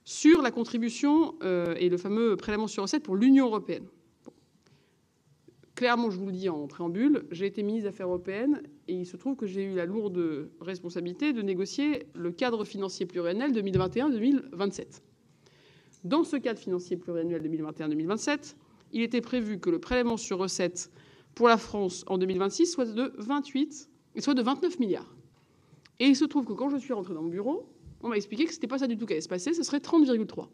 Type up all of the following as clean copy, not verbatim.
sur la contribution et le fameux prélèvement sur recettes pour l'Union européenne. Bon. Clairement, je vous le dis en préambule, j'ai été ministre des Affaires européennes et il se trouve que j'ai eu la lourde responsabilité de négocier le cadre financier pluriannuel 2021-2027. Dans ce cadre financier pluriannuel 2021-2027, il était prévu que le prélèvement sur recettes pour la France en 2026 soit de 29 milliards. Et il se trouve que quand je suis rentré dans mon bureau, on m'a expliqué que ce n'était pas ça du tout qui allait se passer, ce serait 30,3.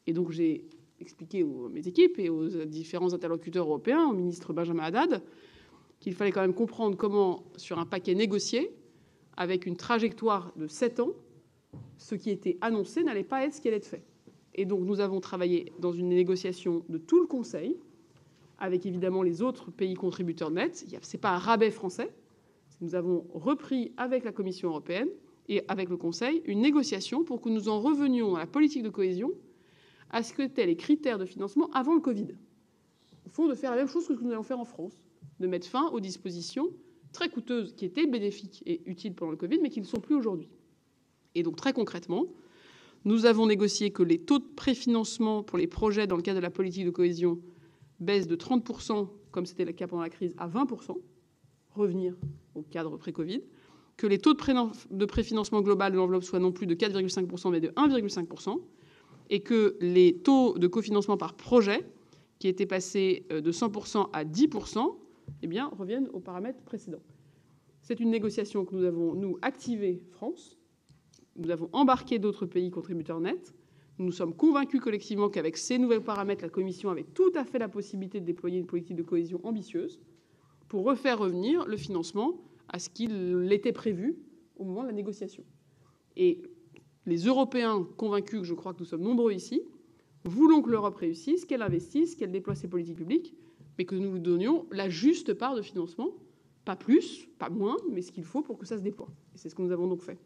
Et donc j'ai expliqué à mes équipes et aux différents interlocuteurs européens, au ministre Benjamin Haddad, qu'il fallait quand même comprendre comment, sur un paquet négocié, avec une trajectoire de 7 ans, ce qui était annoncé n'allait pas être ce qui allait être fait. Et donc nous avons travaillé dans une négociation de tout le Conseil, avec évidemment les autres pays contributeurs nets. Ce n'est pas un rabais français. Nous avons repris avec la Commission européenne et avec le Conseil une négociation pour que nous en revenions à la politique de cohésion, à ce qu'étaient les critères de financement avant le Covid. Au fond, de faire la même chose que ce que nous allons faire en France, de mettre fin aux dispositions très coûteuses qui étaient bénéfiques et utiles pendant le Covid, mais qui ne sont plus aujourd'hui. Et donc très concrètement, nous avons négocié que les taux de préfinancement pour les projets dans le cadre de la politique de cohésion baissent de 30%, comme c'était le cas pendant la crise, à 20%, revenir au cadre pré-Covid, que les taux de préfinancement global de l'enveloppe soient non plus de 4,5%, mais de 1,5%, et que les taux de cofinancement par projet, qui étaient passés de 100% à 10%, eh bien, reviennent aux paramètres précédents. C'est une négociation que nous avons, nous, activée France. Nous avons embarqué d'autres pays contributeurs nets. Nous nous sommes convaincus collectivement qu'avec ces nouveaux paramètres, la Commission avait tout à fait la possibilité de déployer une politique de cohésion ambitieuse pour refaire revenir le financement à ce qu'il était prévu au moment de la négociation. Et les Européens convaincus, que je crois que nous sommes nombreux ici, voulons que l'Europe réussisse, qu'elle investisse, qu'elle déploie ses politiques publiques, mais que nous lui donnions la juste part de financement, pas plus, pas moins, mais ce qu'il faut pour que ça se déploie. Et c'est ce que nous avons donc fait.